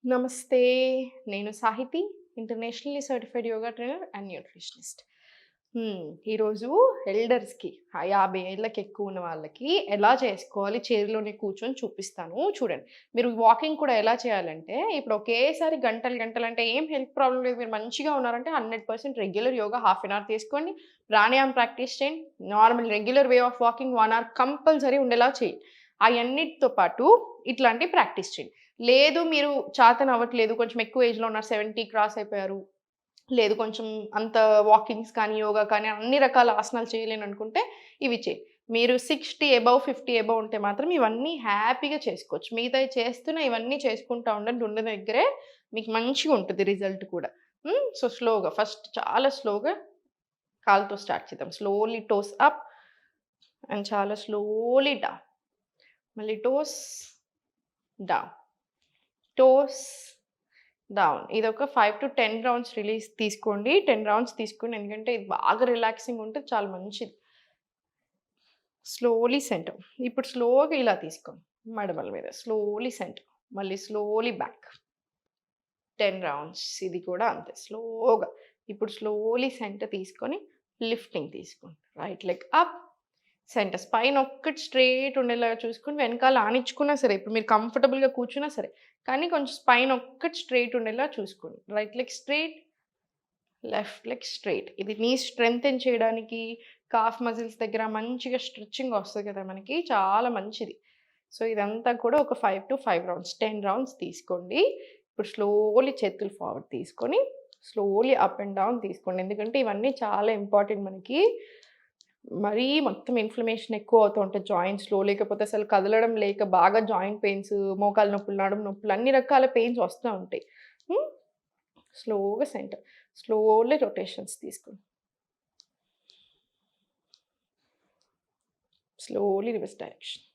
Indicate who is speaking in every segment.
Speaker 1: నమస్తే. నేను Sahiti. Internationally certified yoga trainer and nutritionist. ఈరోజు ఎల్డర్స్‌కి 50 ఏళ్ళకి ఎక్కువ ఉన్న వాళ్ళకి ఎలా చేసుకోవాలి చైర్‌లోనే కూర్చొని చూపిస్తాను చూడండి. మీరు వాకింగ్ కూడా ఎలా చేయాలంటే, ఇప్పుడు ఒకేసారి గంటలు గంటలు అంటే ఏం హెల్త్ ప్రాబ్లమ్ లేదు. మీరు మంచిగా ఉన్నారంటే 100% regular yoga half an hour తీసుకోండి. ప్రాణాయామం ప్రాక్టీస్ చేయండి. Normal regular way of walking 1 hour compulsory ఉండేలా చేయండి. అయన్నిటితో పాటు ఇట్లాంటివి ప్రాక్టీస్ చేయండి. లేదు మీరు చాతనవ్వట్లేదు. కొంచెం ఎక్కువ ఏజ్‌లో ఉన్నారు. 70 క్రాస్ అయిపోయారు. లేదు కొంచెం అంత వాకింగ్స్ కానీ, యోగా కానీ అన్ని రకాల ఆసనాలు చేయలేననుకుంటే ఇవి చేయి. మీరు 60 అబోవ్, 50 అబోవ్ ఉంటే మాత్రం ఇవన్నీ హ్యాపీగా చేసుకోవచ్చు. మిగతాయి చేస్తున్న ఇవన్నీ చేసుకుంటా ఉండండి. ఉన్న దగ్గరే మీకు మంచిగా ఉంటది రిజల్ట్ కూడా. సో, స్లోగా ఫస్ట్ చాలా స్లోగా కాలుతో స్టార్ట్ చేద్దాం. స్లోలీ టోస్ అప్ అండ్ చాలా స్లోలీ డౌన్. మళ్ళీ టోస్ డౌన్. Toes down. ఇదొక 5-10 రౌండ్స్ తీసుకోండి. 10 రౌండ్స్ తీసుకోండి. ఎందుకంటే ఇది బాగా రిలాక్సింగ్ ఉంటది. చాలా మంచిది. Slowly centre. ఇప్పుడు స్లోగా ఇలా తీసుకోండి. మడమల మీద. Slowly centre. మళ్ళీ స్లోలీ బ్యాక్. 10 రౌండ్స్. ఇది కూడా అంతే స్లోగా. ఇప్పుడు స్లోలీ సెంటర్ తీసుకొని లిఫ్టింగ్ తీసుకోండి. Right leg up. Centre. Spine ఒక్కటి స్ట్రెయిట్ ఉండేలాగా చూసుకొని వెనకాల ఆనించుకున్నా సరే, ఇప్పుడు మీరు కంఫర్టబుల్‌గా కూర్చున్నా సరే, కానీ కొంచెం స్పైన్ ఒక్కటి స్ట్రెయిట్ ఉండేలా చూసుకోండి. Right leg straight, left leg straight. ఇది నీ స్ట్రెంథెన్ చేయడానికి కాఫ్ మజిల్స్ దగ్గర మంచిగా స్ట్రెచింగ్ వస్తది కదా మనకి. చాలా మంచిది. సో, ఇదంతా కూడా ఒక 5 రౌండ్స్, 10 రౌండ్స్ తీసుకోండి. ఇప్పుడు స్లోలీ చేతులు ఫార్వర్డ్ తీసుకొని, స్లోలీ అప్ అండ్ డౌన్ తీసుకోండి. ఎందుకంటే ఇవన్నీ చాలా ఇంపార్టెంట్ మనకి. మరీ మొత్తం ఇన్‌ఫ్లమేషన్ ఎక్కువ అవుతూ ఉంటది జాయింట్స్‌లో. లేకపోతే అసలు కదలడం లేక బాగా జాయింట్ పెయిన్స్, మోకాలు నొప్పులు, నడుము నొప్పులు అన్ని రకాల పెయిన్స్ వస్తా ఉంటాయి. హ్మ్. స్లోగా సెంటర్. స్లోలీ రొటేషన్స్ తీసుకోండి. Slowly reverse direction.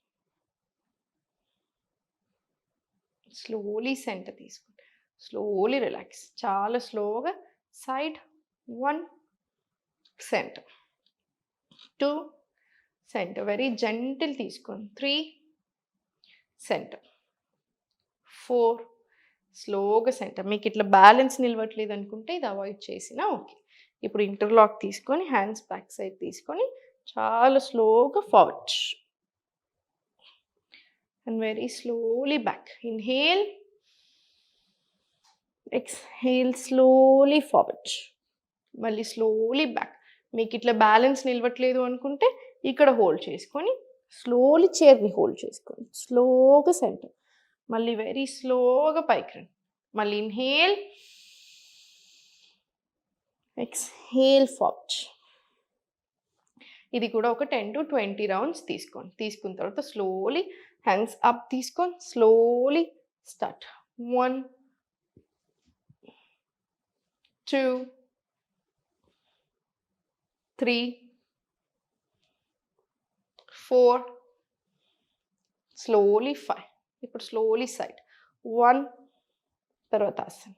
Speaker 1: Slowly centre తీసుకోండి. Slowly relax. చాలా స్లోగా side 1 centre. 2 centre. Very gentle తీసుకోండి. 3 సెంటర్. 4 స్లోగా సెంటర్. మీకు ఇట్లా బ్యాలెన్స్ నిలవట్లేదు అనుకుంటే ఇది అవాయిడ్ చేసినా ఓకే. ఇప్పుడు ఇంటర్లాక్ తీసుకొని హ్యాండ్స్ బ్యాక్ సైడ్ తీసుకొని చాలా స్లోగా forward. And very slowly back. Inhale. Exhale slowly forward. మళ్ళీ స్లోలీ బ్యాక్. మీకు ఇట్లా బ్యాలెన్స్ నిలవట్లేదు అనుకుంటే ఇక్కడ హోల్డ్ చేసుకొని స్లోలీ చైర్‌ని హోల్డ్ చేసుకోండి. స్లోగా సెంటర్. మళ్ళీ వెరీ స్లోగా పైకి రండి. మళ్ళీ ఇన్‌హేల్. Exhale forward. ఇది కూడా ఒక 10-20 రౌండ్స్ తీసుకోండి. తీసుకున్న తర్వాత స్లోలీ హ్యాండ్స్ అప్ తీసుకొని స్లోలీ స్టార్ట్. 1 2 3 4 స్లోలీ 5. ఇప్పుడు స్లోలీ సైడ్. 1 తర్వాత ఆసన్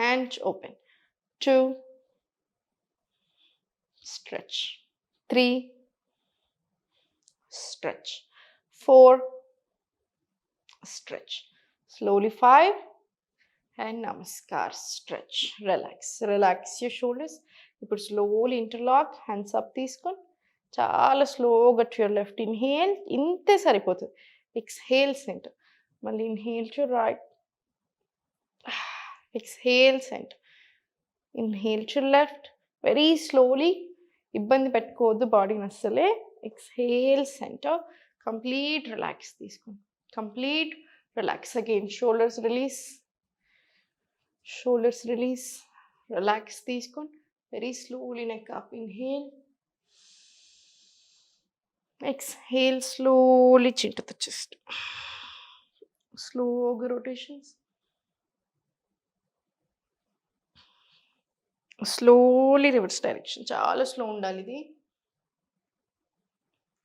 Speaker 1: and open. 2 stretch. 3 stretch. 4 stretch. Slowly 5 and namaskar. Stretch. Relax. Relax your shoulders. ఇప్పుడు slowly interlock. Hands up తీసుకొని చాలా స్లోగా టు యువర్ లెఫ్ట్. ఇన్హేల్. ఇంతే సరిపోతుంది. Exhale centre. మళ్ళీ inhale to right. Exhale centre. Inhale to left. Very slowly. ఇబ్బంది పెట్టుకోవద్దు బాడీని అస్సలే. Exhale centre. కంప్లీట్ రిలాక్స్ తీసుకోండి. Complete relax. Again shoulders release. Shoulders release. Relax తీసుకోండి. Very slowly neck up. Inhale. Exhale slowly chin to the chest. స్లోగా rotations. Slowly reverse direction. చాలా slow ఉండాలి ఇది.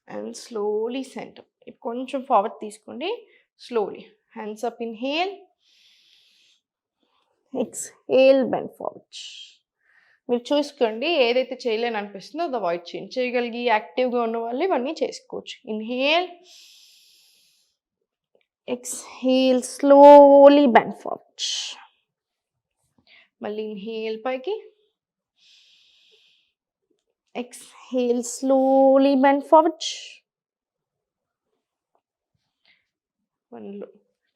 Speaker 1: And slowly centre. ఇప్పుడు కొంచెం forward తీసుకోండి. Slowly hands up. Inhale. Exhale bend forward. మీరు చూసుకోండి ఏదైతే చేయలేని అనిపిస్తుందో అది అవాయిడ్ చేయండి. చేయగలిగి యాక్టివ్‌గా ఉన్న వాళ్ళు ఇవన్నీ చేసుకోవచ్చు. Inhale. exhale, slowly bend forward. మళ్ళీ ఇన్హేల్ పైకి, exhale, slowly bend forward.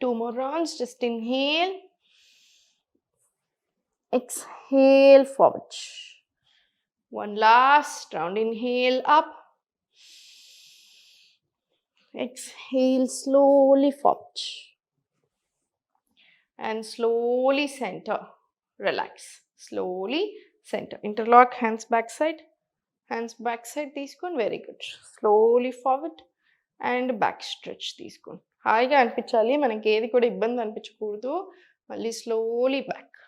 Speaker 1: Two more rounds, just inhale, exhale, forward. One last round, inhale up, exhale, slowly forward. And slowly center, relax. Slowly center. Interlock, hands backside. Hands backside, తీసుకోండి. Very good. Slowly forward and back stretch తీసుకోండి. హాయిగా అనిపించాలి, మనకి ఏది కూడా ఇబ్బంది అనిపించకూడదు. మళ్ళీ slowly back,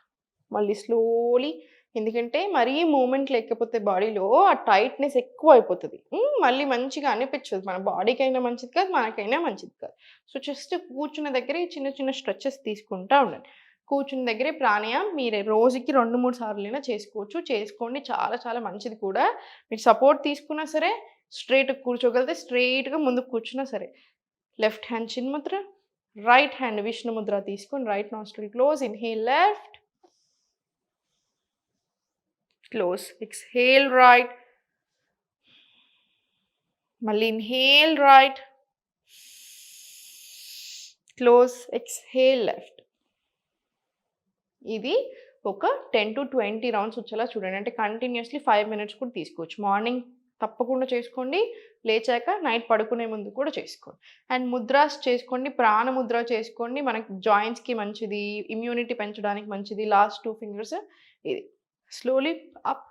Speaker 1: మళ్ళీ స్లోలీ, ఎందుకంటే మరీ మూమెంట్ లేకపోతే బాడీలో ఆ టైట్నెస్ ఎక్కువ అయిపోతుంది. మళ్ళీ మంచిగా అనిపించదు, మన బాడీకైనా మంచిది కాదు, మనకైనా మంచిది కాదు. సో జస్ట్ కూర్చున్న దగ్గరే చిన్న చిన్న స్ట్రెచెస్ తీసుకుంటూ ఉండండి. కూర్చున్న దగ్గరే ప్రాణాయామం మీరు రోజుకి 2-3 సార్లైనా చేసుకోవచ్చు. చేసుకోండి, చాలా చాలా మంచిది కూడా. మీరు సపోర్ట్ తీసుకున్నా సరే, స్ట్రైట్ కూర్చోగలిగితే స్ట్రైట్గా ముందుకు కూర్చున్నా సరే. లెఫ్ట్ హ్యాండ్ చిన్ముద్ర, రైట్ హ్యాండ్ విష్ణు ముద్ర తీసుకొని right nostril close, inhale left, close, exhale right, మళ్ళీ inhale right, close, exhale left. ఇది ఒక 10 to 20 రౌండ్స్ వచ్చేలా చూడండి. అంటే కంటిన్యూస్లీ 5 minutes కూడా తీసుకోవచ్చు. మార్నింగ్ తప్పకుండా చేసుకోండి, లేచాక నైట్ పడుకునే ముందు కూడా చేసుకోండి. అండ్ ముద్రాస్ చేసుకోండి, ప్రాణముద్ర చేసుకోండి. మనకి జాయింట్స్కి మంచిది, ఇమ్యూనిటీ పెంచడానికి మంచిది. లాస్ట్ 2 fingers ఇది. స్లోలీ అప్,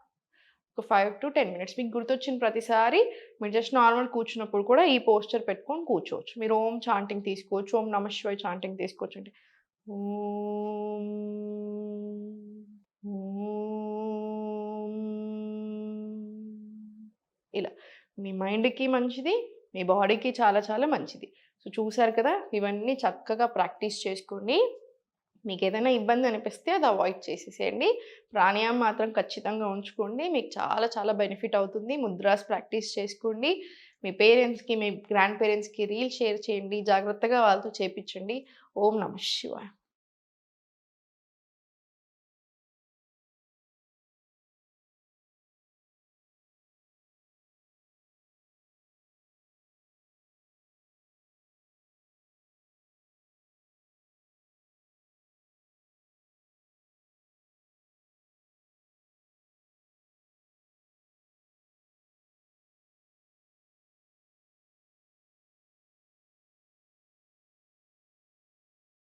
Speaker 1: ఒక 5 to 10 minutes. మీకు గుర్తొచ్చిన ప్రతిసారి మీరు జస్ట్ నార్మల్ కూర్చున్నప్పుడు కూడా ఈ పోస్చర్ పెట్టుకొని కూర్చోవచ్చు. మీరు ఓం చాంటింగ్ తీసుకోవచ్చు, ఓం నమః శివాయ చాంటింగ్ తీసుకోవచ్చు. అంటే ఓం ఓం, ఇలా మీ మైండ్కి మంచిది, మీ బాడీకి చాలా చాలా మంచిది. సో చూసారు కదా, ఇవన్నీ చక్కగా ప్రాక్టీస్ చేసుకోండి. మీకు ఏదైనా ఇబ్బంది అనిపిస్తే అది అవాయిడ్ చేసేసేయండి. ప్రాణాయామం మాత్రం ఖచ్చితంగా ఉంచుకోండి, మీకు చాలా చాలా బెనిఫిట్ అవుతుంది. ముద్రాస్ ప్రాక్టీస్ చేసుకోండి. మీ పేరెంట్స్కి, మీ గ్రాండ్ పేరెంట్స్కి రీల్ షేర్ చేయండి, జాగ్రత్తగా వాళ్ళతో చేపించండి. ఓం నమః శివాయ.